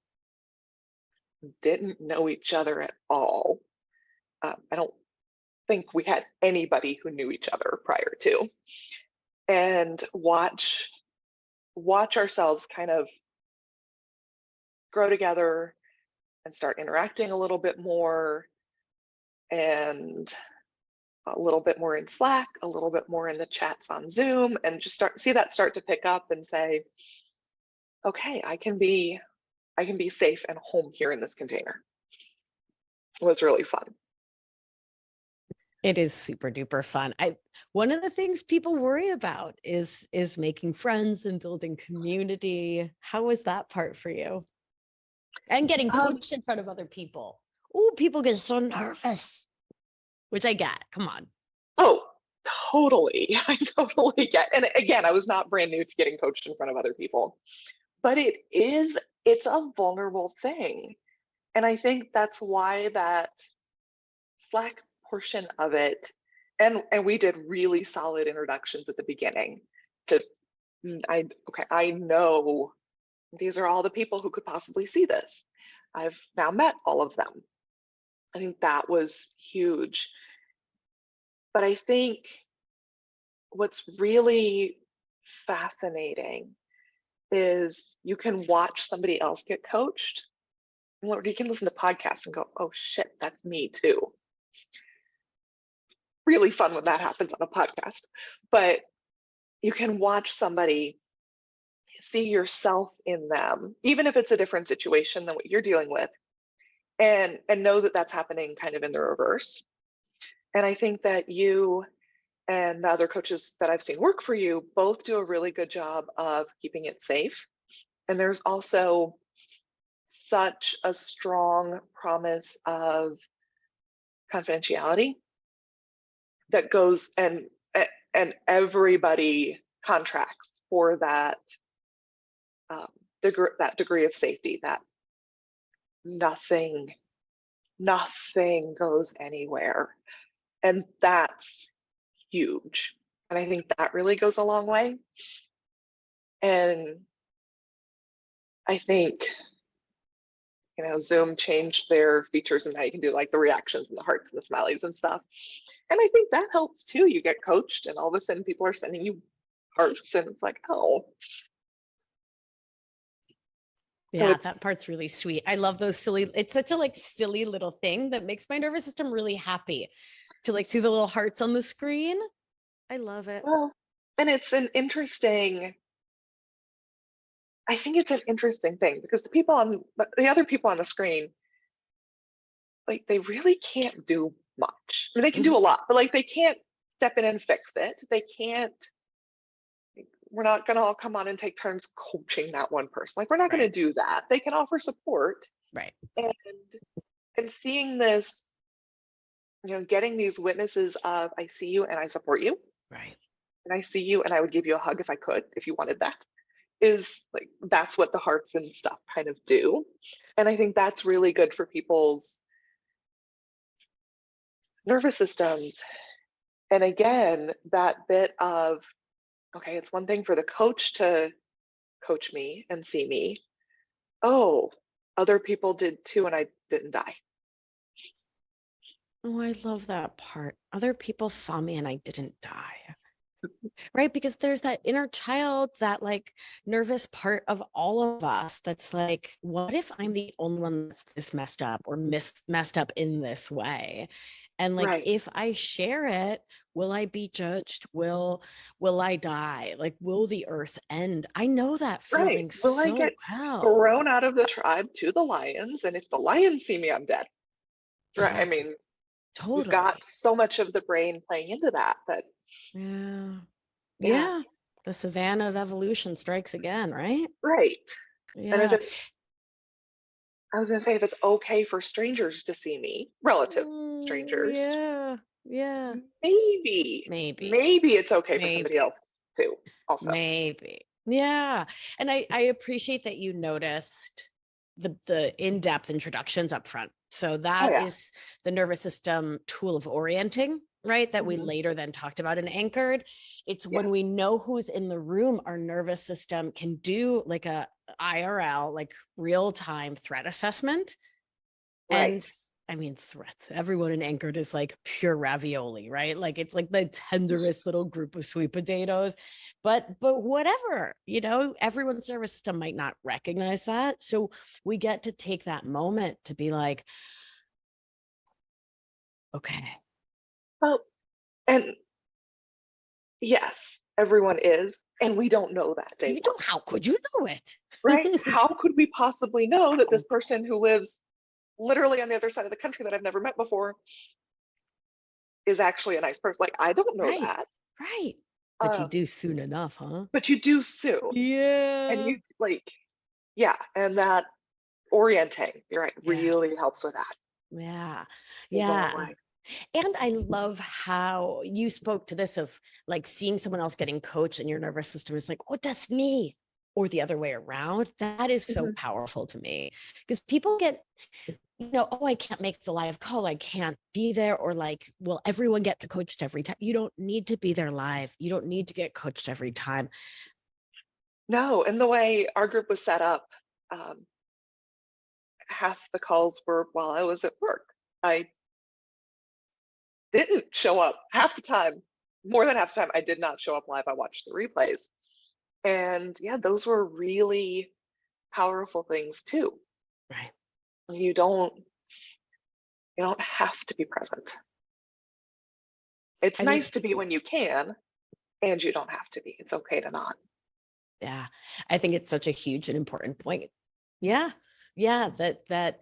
S2: didn't know each other at all, I don't think we had anybody who knew each other prior to, and watch ourselves kind of grow together and start interacting a little bit more, and a little bit more in Slack, a little bit more in the chats on Zoom, and just see that start to pick up and say, okay, I can be safe and home here in this container. It was really fun.
S1: It is super duper fun. One of the things people worry about is making friends and building community. How was that part for you? And getting coached in front of other people. Oh, people get so nervous, which I get. Come on.
S2: Oh, totally. I totally get. And again, I was not brand new to getting coached in front of other people, but it's a vulnerable thing. And I think that's why that Slack portion of it, and we did really solid introductions at the beginning to I know these are all the people who could possibly see this. I've now met all of them. I think that was huge. But I think what's really fascinating is you can watch somebody else get coached, or you can listen to podcasts and go, oh shit, that's me too. Really fun when that happens on a podcast. But you can watch somebody, see yourself in them, even if it's a different situation than what you're dealing with, and know that that's happening kind of in the reverse. And I think that you and the other coaches that I've seen work for you both do a really good job of keeping it safe. And there's also such a strong promise of confidentiality that goes, and everybody contracts for that that degree of safety, that nothing goes anywhere. And that's huge. And I think that really goes a long way. And I think, Zoom changed their features and how you can do like the reactions and the hearts and the smileys and stuff. And I think that helps too. You get coached and all of a sudden people are sending you hearts and it's like, oh.
S1: Yeah, that part's really sweet. I love those it's such a silly little thing that makes my nervous system really happy to see the little hearts on the screen. I love it.
S2: Well, and it's an interesting, I think it's an interesting thing because the other people on the screen, they really can't do much. I mean, they can do a lot, but they can't step in and fix it. They can't, we're not going to all come on and take turns coaching that one person. We're not going to do that. They can offer support.
S1: Right.
S2: And seeing this, getting these witnesses of, I see you and I support you.
S1: Right.
S2: And I see you and I would give you a hug if I could, if you wanted that, is that's what the hearts and stuff kind of do. And I think that's really good for people's nervous systems. And again, that bit of, okay, it's one thing for the coach to coach me and see me. Oh, other people did too, and I didn't die.
S1: Oh, I love that part. Other people saw me and I didn't die. Right? Because there's that inner child, that like nervous part of all of us that's like, what if I'm the only one that's this messed up or messed up in this way? And like,
S2: Right.
S1: if I share it, will I be judged? Will I die? Like, will the earth end? I know that
S2: Right.
S1: feeling
S2: Will I
S1: so
S2: get
S1: well.
S2: thrown out of the tribe to the lions? And if the lions see me, I'm dead. Right. I
S1: Exactly.
S2: mean, we've got
S1: Totally.
S2: so much of the brain playing into that,
S1: Yeah.
S2: yeah,
S1: Yeah. The savannah of evolution strikes again, right?
S2: right. And if
S1: Yeah.
S2: it's, I was going to say, if it's okay for strangers to see me, relative strangers,
S1: Yeah. Yeah.
S2: maybe,
S1: Maybe.
S2: maybe it's okay for somebody
S1: Maybe.
S2: else too, also.
S1: Maybe. Yeah. And I appreciate that you noticed the in-depth introductions up front. So
S2: Oh,
S1: that
S2: yeah.
S1: is the nervous system tool of orienting, right? That we
S2: Mhm.
S1: later then talked about and anchored. It's
S2: Yeah.
S1: when we know who's in the room, our nervous system can do like a IRL, like real-time threat assessment.
S2: Right.
S1: And I mean, threats. Everyone in Anchored is like pure ravioli, right? Like it's like the tenderest little group of sweet potatoes. But whatever, everyone's nervous system might not recognize that. So we get to take that moment to be like, okay.
S2: Well, and yes, everyone is, and we don't know that day
S1: You
S2: one,
S1: don't, how could you know it?
S2: right? How could we possibly know that this
S1: How?
S2: person who lives literally on the other side of the country that I've never met before is actually a nice person? Like, I don't know
S1: Right.
S2: that.
S1: Right. But you
S2: Um,
S1: do soon enough, huh?
S2: but you do soon. And
S1: Yeah.
S2: you like, yeah, and that orienting, you're right,
S1: Yeah.
S2: really helps with that.
S1: Yeah.
S2: Goes a long
S1: Yeah.
S2: way.
S1: And I love how you spoke to this of like seeing someone else getting coached and your nervous system is like, oh, that's me, or the other way around. That is so
S2: Mhm.
S1: powerful to me because people get, oh, I can't make the live call. I can't be there. Or like, will everyone get coached every time? You don't need to be there live. You don't need to get coached every time.
S2: No, and the way our group was set up, um, half the calls were while I was at work. I didn't show up half the time. More than half the time, I did not show up live. I watched the replays. And yeah, those were really powerful things too.
S1: Right.
S2: You don't you don't have to be present. It's
S1: I think,
S2: nice to be when you can, and you don't have to be. It's okay to not.
S1: yeah, I think it's such a huge and important point. Yeah. Yeah. That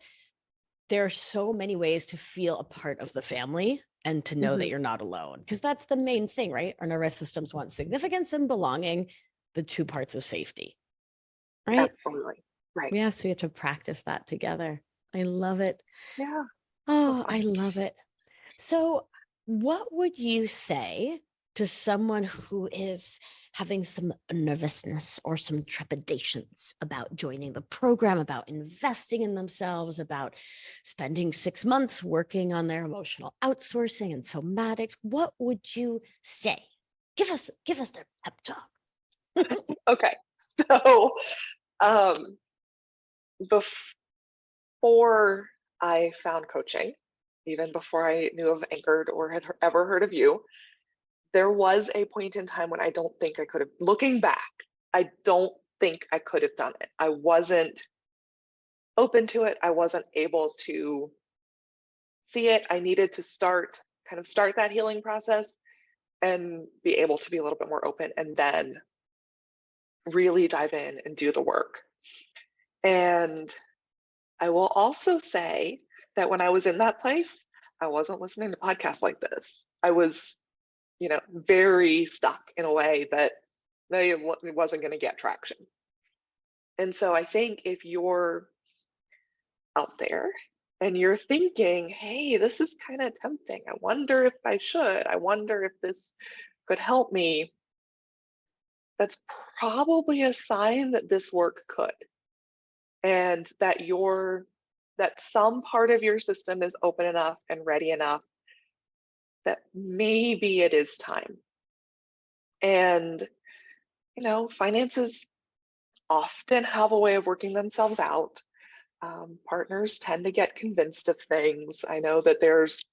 S1: there are so many ways to feel a part of the family and to know that
S2: Mhm.
S1: you're not alone. Because that's the main thing, right? Our nervous systems want significance and belonging, the two parts of safety, right?
S2: Absolutely. Right.
S1: Yeah, so we have to practice that together. I love it.
S2: Yeah. So
S1: Oh, I
S2: fun.
S1: love it. So, what would you say to someone who is having some nervousness or some trepidations about joining the program, about investing in themselves, about spending 6 months working on their emotional outsourcing and somatics? What would you say? Give us their pep talk.
S2: Okay. So um before I found coaching, even before I knew of Anchored or had ever heard of you, there was a point in time when I don't think I could have, looking back, I don't think I could have done it. I wasn't open to it. I wasn't able to see it. I needed to start that healing process and be able to be a little bit more open and then really dive in and do the work. And I will also say that when I was in that place, I wasn't listening to podcasts like this. I was, very stuck in a way that it wasn't going to get traction. And so I think if you're out there and you're thinking, hey, this is kind of tempting. I wonder if I should. I wonder if this could help me. That's probably a sign that this work could. And that some part of your system is open enough and ready enough that maybe it is time. And, finances often have a way of working themselves out. Partners tend to get convinced of things. I know that there's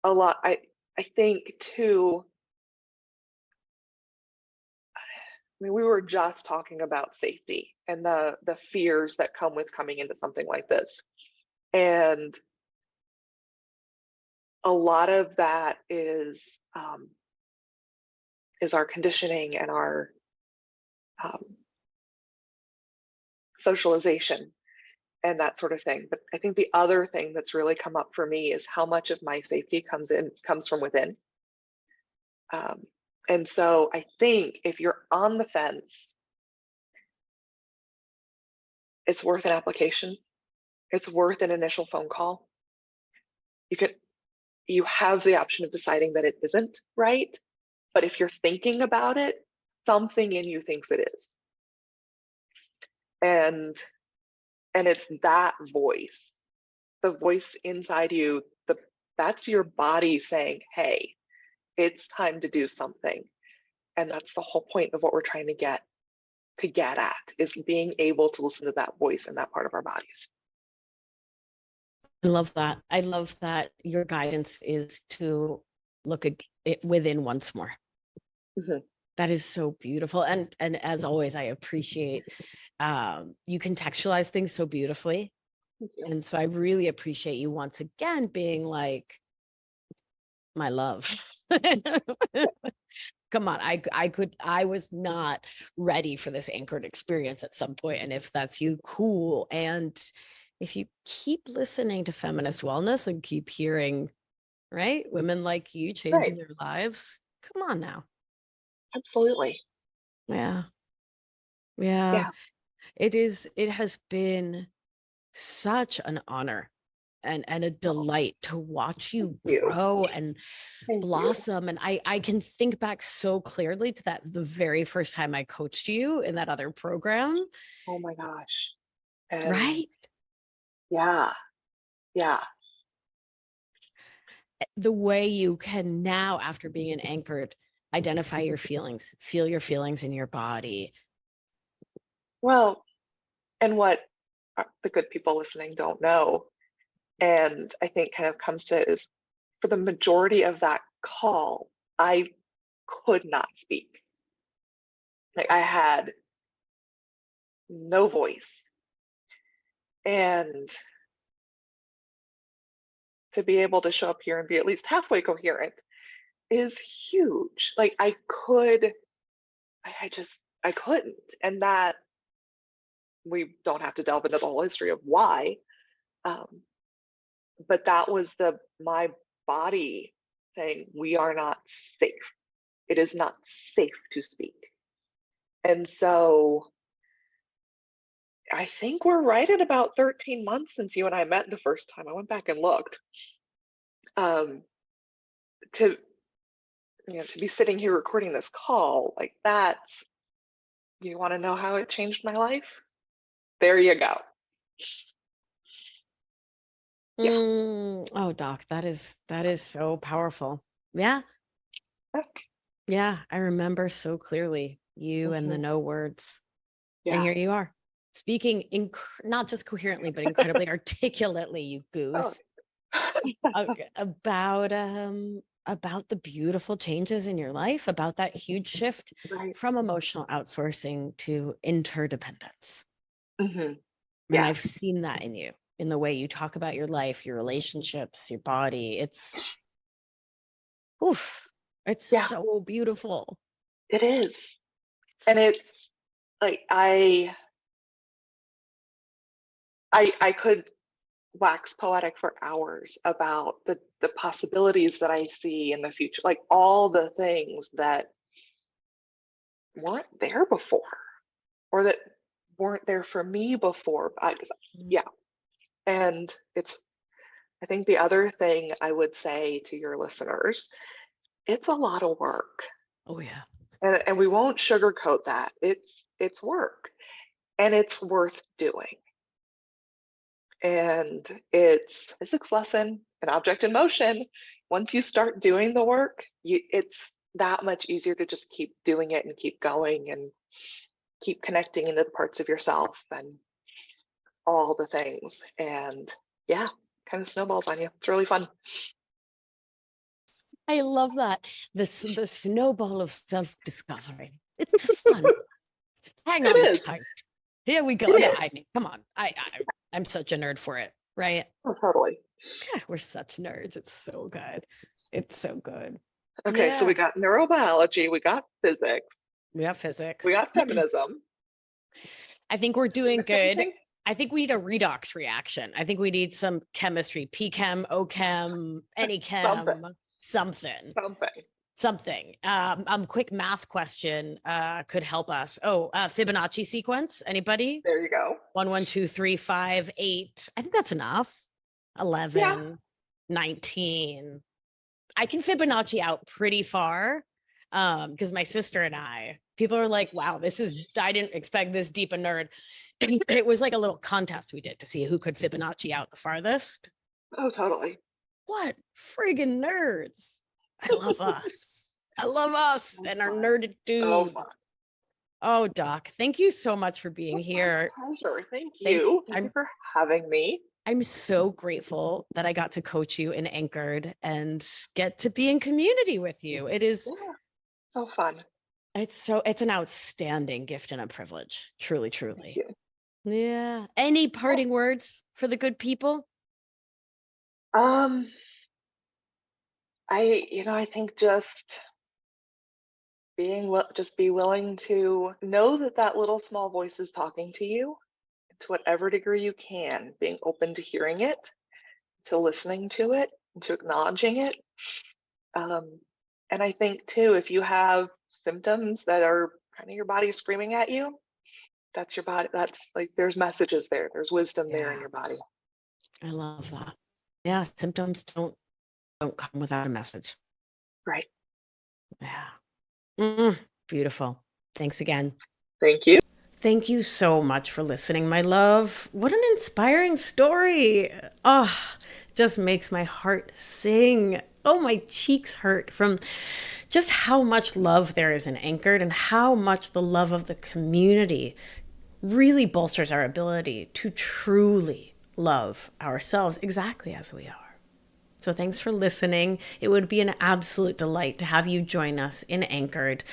S2: a lot. I think too. I mean, we were just talking about safety and the fears that come with coming into something like this, and a lot of that is our conditioning and our um, socialization and that sort of thing. But I think the other thing that's really come up for me is how much of my safety comes from within. And so I think if you're on the fence, it's worth an application. It's worth an initial phone call. You have the option of deciding that it isn't right, but if you're thinking about it, something in you thinks it is. And it's that voice, the voice inside you, that's your body saying, hey, it's time to do something. And that's the whole point of what we're trying to get at, is being able to listen to that voice in that part of our bodies.
S1: I love that. I love that your guidance is to look at it within once more.
S2: Mm-hmm.
S1: That is so beautiful. And as always, I appreciate you contextualize things so beautifully. And so I really appreciate you once again being like, my love. Come on, I was not ready for this anchored experience at some point. And if that's you, cool. And if you keep listening to feminist wellness and keep hearing, right, women like you changing their lives, come on now.
S2: Absolutely.
S1: Yeah. It has been such an honor and a delight to watch you grow and blossom. And I can think back so clearly to that, the very first time I coached you in that other program.
S2: Oh my gosh.
S1: Right?
S2: Yeah.
S1: The way you can now, after being an anchored, identify your feelings, feel your feelings in your body.
S2: Well, and what the good people listening don't know, and I think kind of comes to, is for the majority of that call, I could not speak. Like, I had no voice. And to be able to show up here and be at least halfway coherent is huge. Like, I couldn't. And that, we don't have to delve into the whole history of why. But that was my body saying, we are not safe. It is not safe to speak. And so I think we're right at about 13 months since you and I met the first time. I went back and looked. To be sitting here recording this call, like, that's, you want to know how it changed my life? There you go.
S1: Yeah. Oh, Doc, that is so powerful. Yeah. Yeah. I remember so clearly you and the no words. Yeah. And here you are speaking not just coherently, but incredibly articulately, you goose. About the beautiful changes in your life, about that huge shift from emotional outsourcing to interdependence. Mm-hmm. And I've seen that in you, in the way you talk about your life, your relationships, your body. It's so beautiful.
S2: It is. And it's like, I could wax poetic for hours about the possibilities that I see in the future, like all the things that weren't there before, or that weren't there for me before. And I think the other thing I would say to your listeners, it's a lot of work.
S1: Oh yeah.
S2: And we won't sugarcoat that. It's work, and it's worth doing. And it's a physics lesson, an object in motion. Once you start doing the work, it's that much easier to just keep doing it and keep going and keep connecting into the parts of yourself and all the things. And yeah, kind of snowballs on you. It's really fun.
S1: I love that. The snowball of self-discovery. It's fun. Hang
S2: It
S1: on
S2: is.
S1: tight. Here we go.
S2: It
S1: Yeah,
S2: is.
S1: I mean, come on. I'm such a nerd for it, right?
S2: Oh, totally.
S1: Yeah, we're such nerds. It's so good. It's so good.
S2: Okay, so
S1: Yeah.
S2: we got neurobiology, we got physics,
S1: We have
S2: we
S1: physics.
S2: got feminism.
S1: I think we're doing
S2: Missed
S1: good.
S2: anything?
S1: I think we need a redox reaction. I think we need some chemistry, P-chem, O-chem, any
S2: Something.
S1: chem, something.
S2: Something.
S1: Something. Quick math question could help us. Oh, Fibonacci sequence. Anybody?
S2: There you go.
S1: 1, 1, 2, 3, 5, 8. I think that's enough. 11,
S2: Yeah.
S1: 19. I can Fibonacci out pretty far. Because my sister and people are like, wow, I didn't expect this deep a nerd. It was like a little contest we did to see who could Fibonacci out the farthest.
S2: Oh, totally.
S1: What friggin' nerds. I love us. I love us
S2: So
S1: and our
S2: fun.
S1: nerded
S2: So
S1: dude.
S2: fun.
S1: Oh, Doc, thank you so much for being
S2: It's
S1: here.
S2: my pleasure. Thank you. Thank you for having me.
S1: I'm so grateful that I got to coach you in Anchored and get to be in community with you. It is,
S2: Yeah. So fun.
S1: it's an outstanding gift and a privilege. Truly,
S2: Thank
S1: truly.
S2: you.
S1: Yeah. Any parting words for the good people?
S2: Um, I think just just be willing to know that that little small voice is talking to you to whatever degree you can, being open to hearing it, to listening to it, to acknowledging it. And I think too, if you have symptoms that are kind of your body screaming at you, that's your body. That's like there's messages there. There's wisdom there in
S1: Yeah.
S2: your body.
S1: I love that. Yeah. Symptoms don't come without a message.
S2: Right.
S1: Yeah. Beautiful. Thanks again.
S2: Thank you.
S1: Thank you so much for listening, my love. What an inspiring story. Oh, just makes my heart sing. Oh, my cheeks hurt from just how much love there is in Anchored and how much the love of the community really bolsters our ability to truly love ourselves exactly as we are. So thanks for listening. It would be an absolute delight to have you join us in Anchored.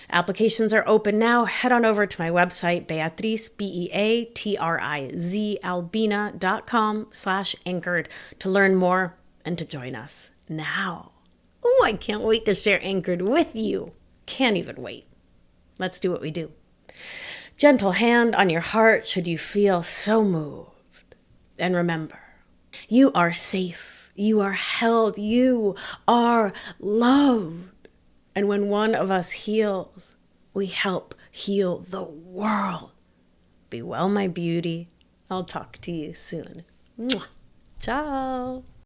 S1: Applications are open now. Head on over to my website, Beatriz, BEATRIZ, albina.com/anchored to learn more and to join us now. Oh, I can't wait to share Anchored with you. Can't even wait. Let's do what we do. Gentle hand on your heart should you feel so moved. And remember, you are safe. You are held. You are loved. And when one of us heals, we help heal the world. Be well, my beauty. I'll talk to you soon. Mwah. Ciao.